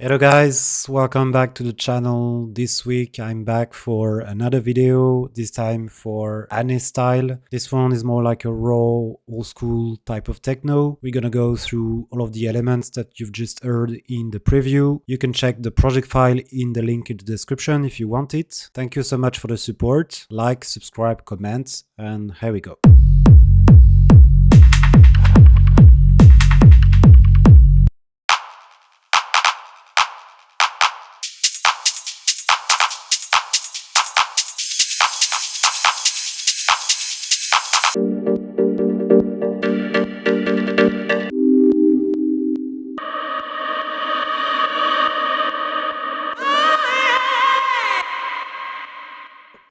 Hello guys, welcome back to the channel. This week I'm back for another video, this time for ANNහැ style. This one is more like a raw, old school type of techno. We're gonna go through all of the elements that you've just heard in the preview. You can check the project file in the link in the description if you want it. Thank you so much for the support. Like, subscribe, comment, and here we go.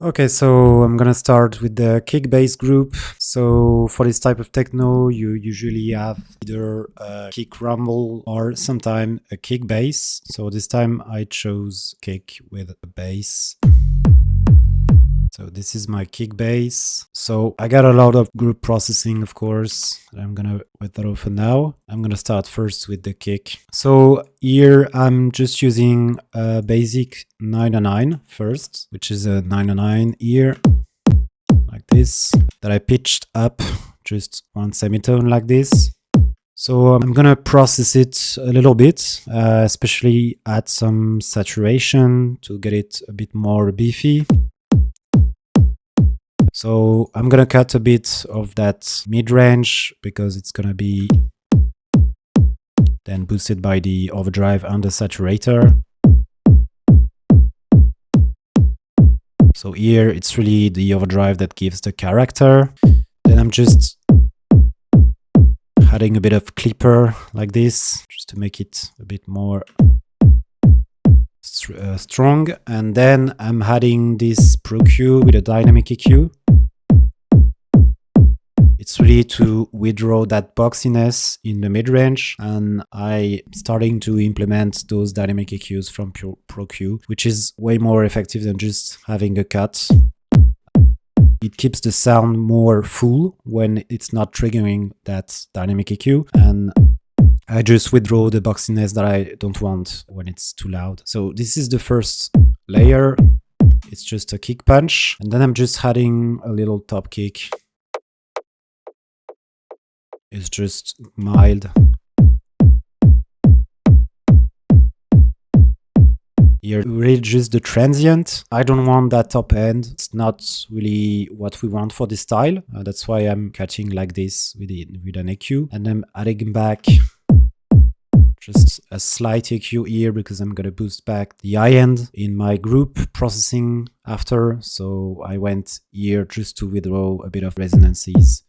Okay, so I'm gonna start with the kick bass group. So for this type of techno, you usually have either a kick rumble or sometimes a kick bass. So this time I chose kick with a bass. So this is my kick bass. So I got a lot of group processing, of course. I'm gonna withdraw for now. I'm gonna start first with the kick. So here I'm just using a basic 909 first, which is a 909 here, like this, that I pitched up just one semitone like this. So I'm gonna process it a little bit, especially add some saturation to get it a bit more beefy. So I'm gonna cut a bit of that mid-range because it's gonna be then boosted by the overdrive and the saturator. So here it's really the overdrive that gives the character. Then I'm just adding a bit of clipper like this, just to make it a bit more strong. And then I'm adding this Pro Q with a dynamic EQ. It's really to withdraw that boxiness in the mid-range, and I'm starting to implement those dynamic EQs from Pro Q, which is way more effective than just having a cut. It keeps the sound more full when it's not triggering that dynamic EQ, and I just withdraw the boxiness that I don't want when it's too loud. So this is the first layer. It's just a kick punch, and then I'm just adding a little top kick. It's just mild. Here, really just the transient. I don't want that top end. It's not really what we want for this style. That's why I'm cutting like this with an EQ. And I'm adding back just a slight EQ here because I'm going to boost back the high end in my group processing after. So I went here just to withdraw a bit of resonances.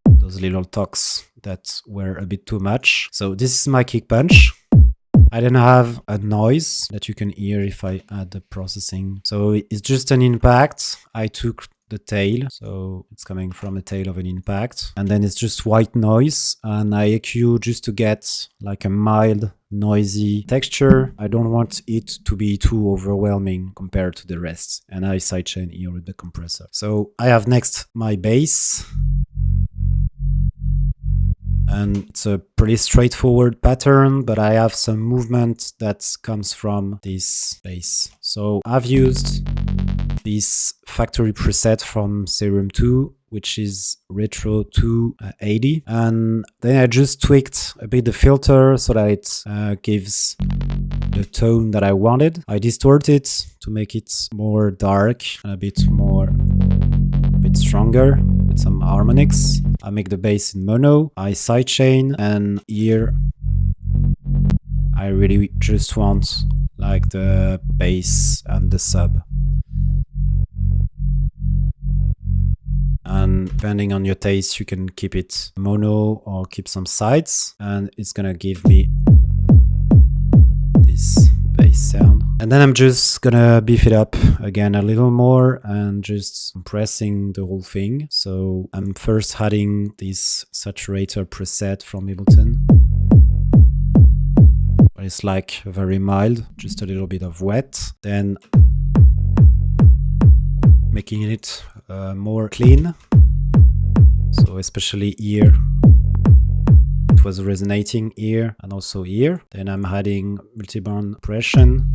Those little talks that were a bit too much. So this is my kick punch. I then have a noise that you can hear if I add the processing. So it's just an impact. I took the tail, so it's coming from the tail of an impact. And then it's just white noise, and I EQ just to get like a mild, noisy texture. I don't want it to be too overwhelming compared to the rest. And I sidechain here with the compressor. So I have next my bass. And it's a pretty straightforward pattern, but I have some movement that comes from this bass. So I've used this factory preset from Serum 2, which is Retro 280. And then I just tweaked a bit the filter so that it gives the tone that I wanted. I distort it to make it more dark and a bit stronger with some harmonics. I make the bass in mono, I sidechain, and here I really just want like the bass and the sub. And depending on your taste, you can keep it mono or keep some sides, and it's gonna give me this bass sound. And then I'm just gonna beef it up again a little more and just compressing the whole thing. So I'm first adding this saturator preset from Ableton. But it's like very mild, just a little bit of wet. Then making it more clean. So especially here it was resonating here and also here. Then I'm adding multi-band compression.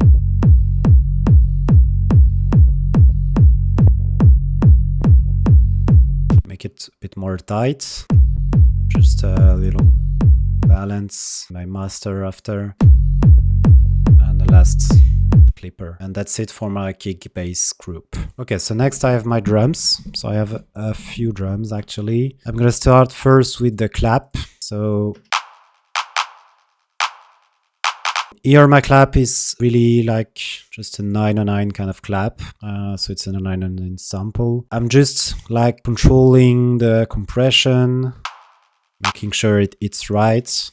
Make it a bit more tight. Just a little balance my master after. And the last clipper. And that's it for my kick bass group. Okay, so next I have my drums. So I have a few drums actually. I'm gonna start first with the clap. So here my clap is really like just a 909 kind of clap. So it's a 909 sample. I'm just like controlling the compression, making sure it's right.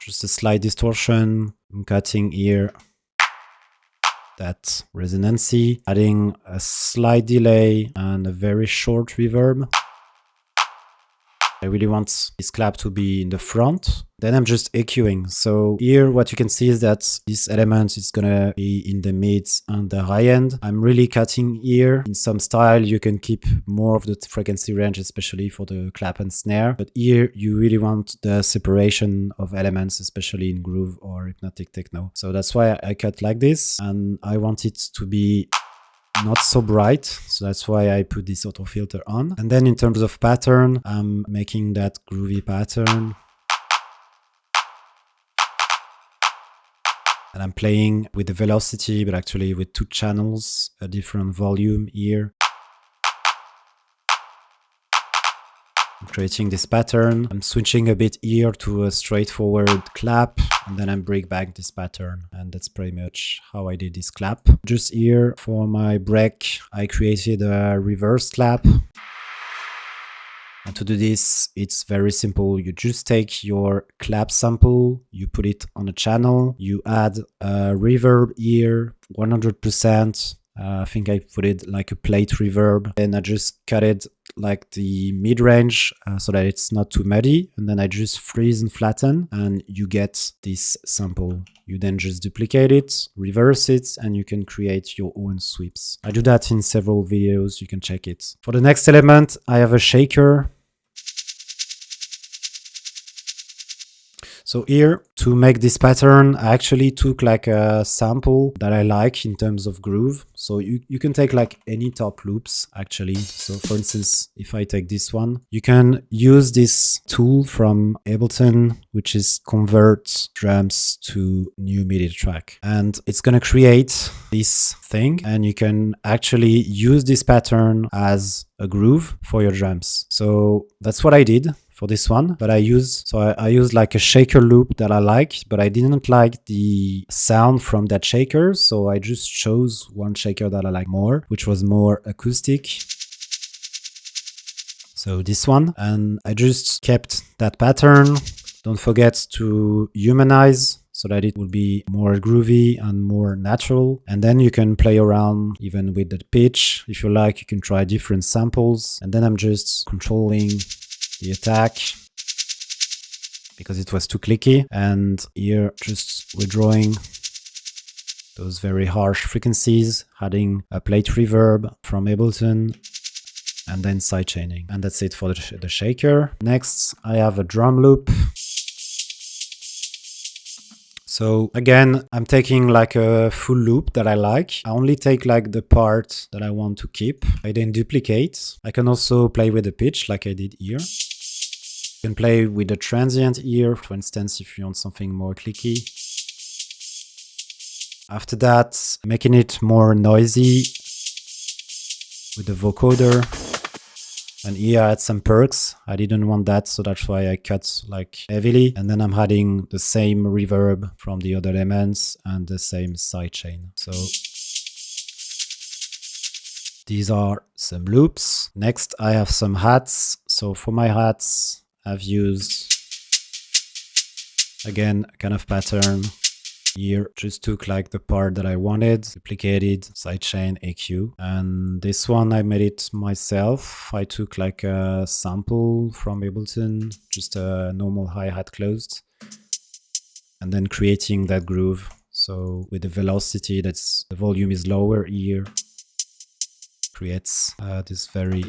Just a slight distortion. I'm cutting here that resonancy, adding a slight delay and a very short reverb. I really want this clap to be in the front. Then I'm just EQing. So here what you can see is that this element is gonna be in the mid and the high end. I'm really cutting here. In some style you can keep more of the frequency range, especially for the clap and snare. But here you really want the separation of elements, especially in groove or hypnotic techno. So that's why I cut like this, and I want it to be not so bright, so that's why I put this auto filter on. And then in terms of pattern, I'm making that groovy pattern, and I'm playing with the velocity, but actually with 2 channels, a different volume here. I'm creating this pattern. I'm switching a bit here to a straightforward clap, and then I bring back this pattern. And that's pretty much how I did this clap. Just here for my break, I created a reverse clap. And to do this, it's very simple. You just take your clap sample, you put it on a channel, you add a reverb here, 100%. I think I put it like a plate reverb, and I just cut it like the mid-range so that it's not too muddy, and then I just freeze and flatten, and you get this sample. You then just duplicate it, reverse it, and you can create your own sweeps. I do that in several videos, you can check it. For the next element, I have a shaker. So here, to make this pattern, I actually took like a sample that I like in terms of groove. So you can take like any top loops actually. So for instance, if I take this one, you can use this tool from Ableton, which is convert drums to new MIDI track. And it's gonna create this thing, and you can actually use this pattern as a groove for your drums. So that's what I did for this one, but I used like a shaker loop that I like, but I didn't like the sound from that shaker, so I just chose one shaker that I like more, which was more acoustic. So this one, and I just kept that pattern. Don't forget to humanize so that it will be more groovy and more natural. And then you can play around even with the pitch. If you like, you can try different samples. And then I'm just controlling the attack because it was too clicky, and here just withdrawing those very harsh frequencies, adding a plate reverb from Ableton, and then sidechaining. And that's it for the shaker. Next, I have a drum loop. So again, I'm taking like a full loop that I like. I only take like the part that I want to keep. I then duplicate. I can also play with the pitch like I did here. You can play with the transient here, for instance, if you want something more clicky. After that, making it more noisy with the vocoder. And here I had some percs. I didn't want that, so that's why I cut like heavily. And then I'm adding the same reverb from the other elements and the same sidechain. So these are some loops. Next, I have some hats. So for my hats, I've used, again, a kind of pattern. Here, just took like the part that I wanted, duplicated, sidechain, EQ. And this one, I made it myself. I took like a sample from Ableton, just a normal hi-hat closed, and then creating that groove. So with the velocity, that's the volume is lower here, creates this very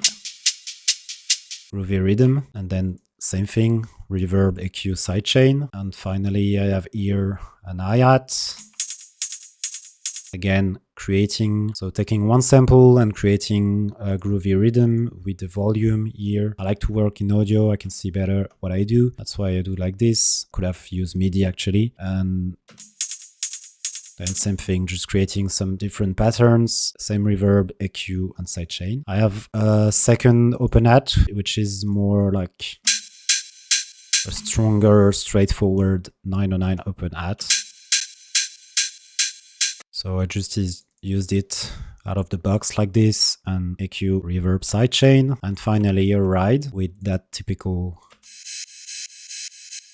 groovy rhythm, and then same thing, reverb, EQ, sidechain. And finally, I have here an hi-hat. Again, taking one sample and creating a groovy rhythm with the volume here. I like to work in audio, I can see better what I do. That's why I do like this. Could have used MIDI actually. And then same thing, just creating some different patterns, same reverb, EQ, and sidechain. I have a second open hat, which is more like a stronger, straightforward 909 open hat. So I just used it out of the box like this, and EQ, reverb, sidechain, and finally a ride with that typical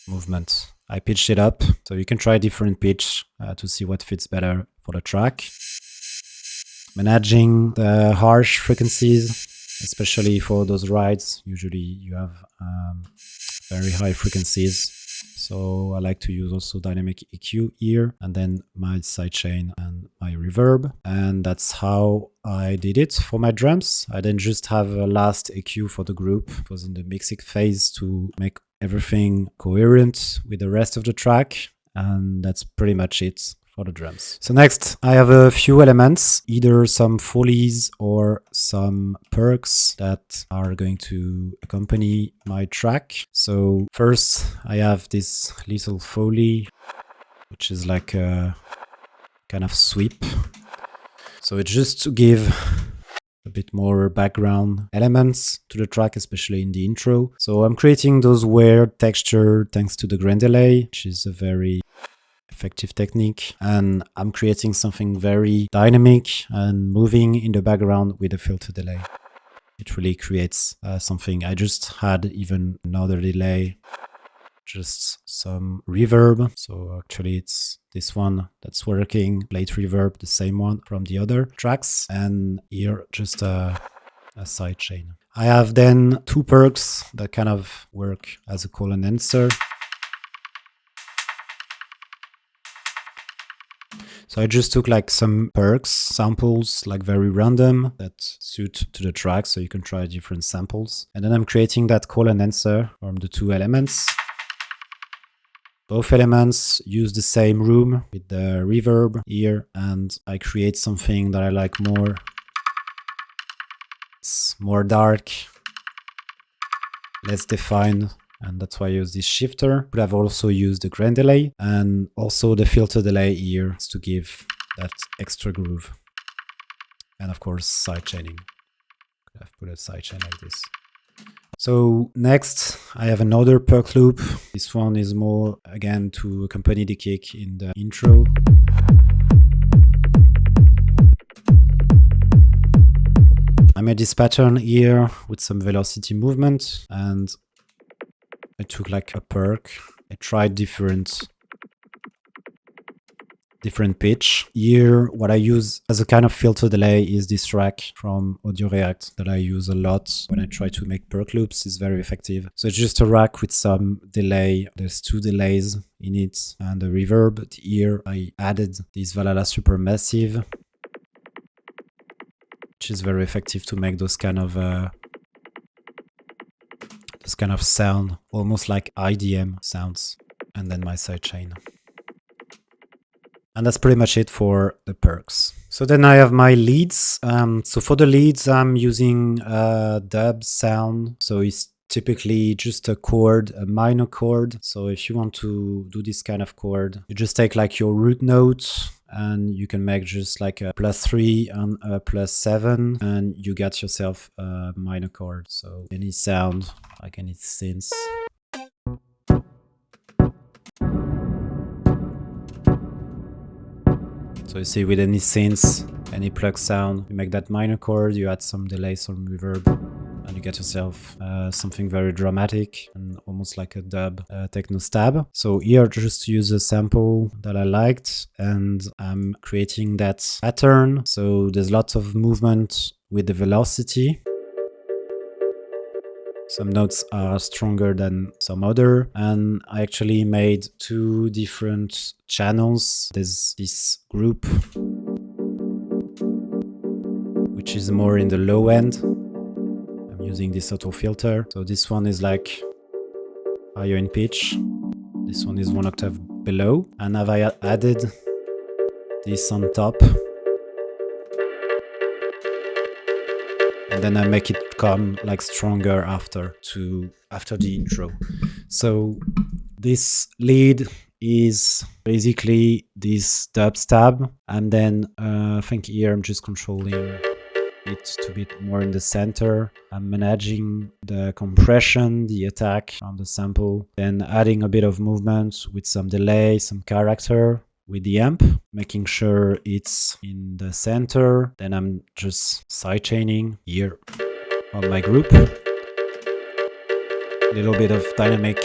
movement. I pitched it up, so you can try different pitch to see what fits better for the track. Managing the harsh frequencies, especially for those rides, usually you have very high frequencies. So I like to use also dynamic EQ here, and then my sidechain and my reverb. And that's how I did it for my drums. I didn't just have a last EQ for the group. It was in the mixing phase to make everything coherent with the rest of the track. And that's pretty much it for the drums. So next, I have a few elements, either some Foley's or some Percs that are going to accompany my track. So first, I have this little Foley, which is like a kind of sweep. So it's just to give a bit more background elements to the track, especially in the intro. So I'm creating those weird texture thanks to the grain delay, which is a very effective technique, and I'm creating something very dynamic and moving in the background with a filter delay. It really creates something. I just had even another delay, just some reverb. So actually it's this one that's working, late reverb, the same one from the other tracks, and here just a sidechain. I have then two Percs that kind of work as a call and answer. So I just took like some Percs samples, like very random, that suit to the track, so you can try different samples. And then I'm creating that call and answer from the two elements. Both elements use the same room with the reverb here, and I create something that I like more. It's more dark, less defined, and that's why I use this shifter. But I've also used the grain delay and also the filter delay here to give that extra groove. And of course, sidechaining. I've put a sidechain like this. So next, I have another perc loop. This one is more, again, to accompany the kick in the intro. I made this pattern here with some velocity movement, and I took like a perc. I tried different pitch. Here, what I use as a kind of filter delay is this track from Audio React that I use a lot when I try to make perc loops. It's very effective. So it's just a rack with some delay. There's two delays in it and a reverb. Here, I added this Valhalla Supermassive, which is very effective to make those kind of sound, almost like IDM sounds, and then my sidechain. And that's pretty much it for the Percs. So then I have my leads. So for the leads, I'm using a dub sound. So it's typically just a chord, a minor chord. So if you want to do this kind of chord, you just take like your root note, and you can make just like a +3 and a +7, and you get yourself a minor chord. So any sound, like any synth. So you see with any synth, any plug sound, you make that minor chord, you add some delay, some reverb, and you get yourself something very dramatic and almost like a dub techno stab. So here just use a sample that I liked, and I'm creating that pattern. So there's lots of movement with the velocity. Some notes are stronger than some other, and I actually made two different channels. There's this group, which is more in the low end. I'm using this auto filter. So this one is like higher in pitch. This one is 1 octave below. And have I added this on top? And then I make it come like stronger after the intro. So this lead is basically this dub stab, and then I think here I'm just controlling it to be more in the center. I'm managing the compression, the attack on the sample, then adding a bit of movement with some delay, some character with the amp, making sure it's in the center. Then I'm just sidechaining here on my group. A little bit of dynamic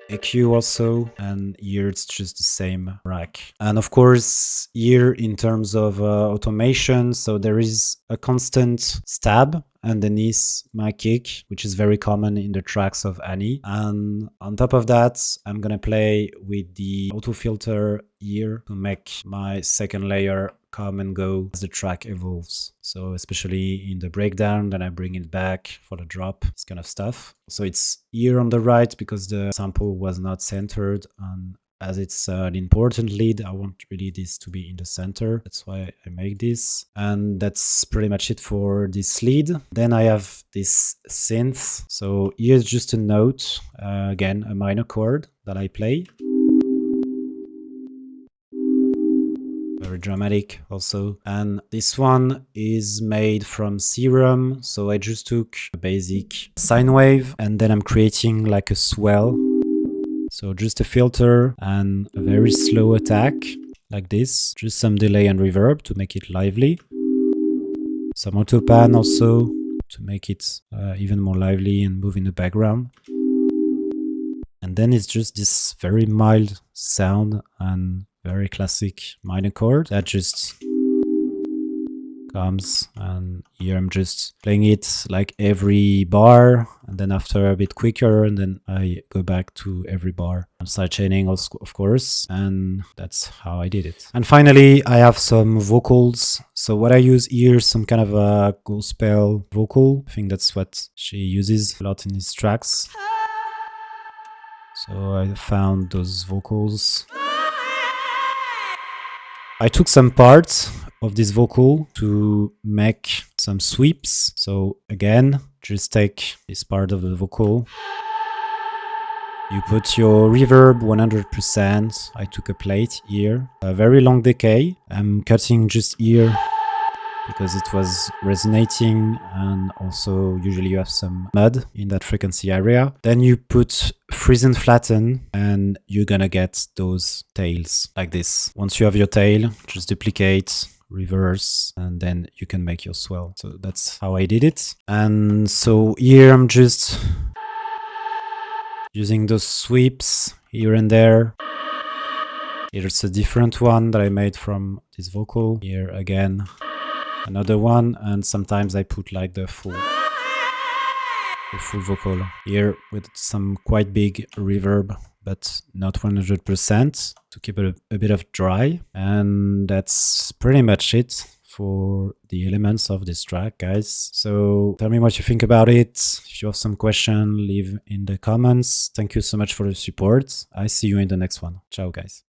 EQ also, and here it's just the same rack. And of course here in terms of automation, so there is a constant stab underneath my kick, which is very common in the tracks of ANNÄ. And on top of that, I'm gonna play with the auto filter here to make my second layer come and go as the track evolves. So especially in the breakdown, then I bring it back for the drop, this kind of stuff. So it's here on the right because the sample was not centered, and as it's an important lead, I want really this to be in the center. That's why I make this. And that's pretty much it for this lead. Then I have this synth. So here's just a note, again, a minor chord that I play. Very dramatic also. And this one is made from Serum. So I just took a basic sine wave and then I'm creating like a swell. So just a filter and a very slow attack like this. Just some delay and reverb to make it lively. Some auto pan also to make it even more lively and move in the background. And then it's just this very mild sound and very classic minor chord that just comes, and here I'm just playing it like every bar, and then after a bit quicker, and then I go back to every bar. I'm sidechaining also, of course, and that's how I did it. And finally, I have some vocals. So what I use here is some kind of a gospel vocal. I think that's what she uses a lot in his tracks. So I found those vocals. I took some parts of this vocal to make some sweeps. So again, just take this part of the vocal. You put your reverb 100%. I took a plate here, a very long decay. I'm cutting just here because it was resonating, and also usually you have some mud in that frequency area. Then you put freeze and flatten, and you're gonna get those tails like this. Once you have your tail, just duplicate, reverse, and then you can make your swell. So that's how I did it. And so here I'm just using those sweeps here and there. Here's a different one that I made from this vocal. Here again, another one, and sometimes I put like the full vocal here with some quite big reverb, but not 100% to keep it a bit of dry. And that's pretty much it for the elements of this track, guys. So tell me what you think about it. If you have some question, leave in the comments. Thank you so much for the support. I see you in the next one. Ciao, guys.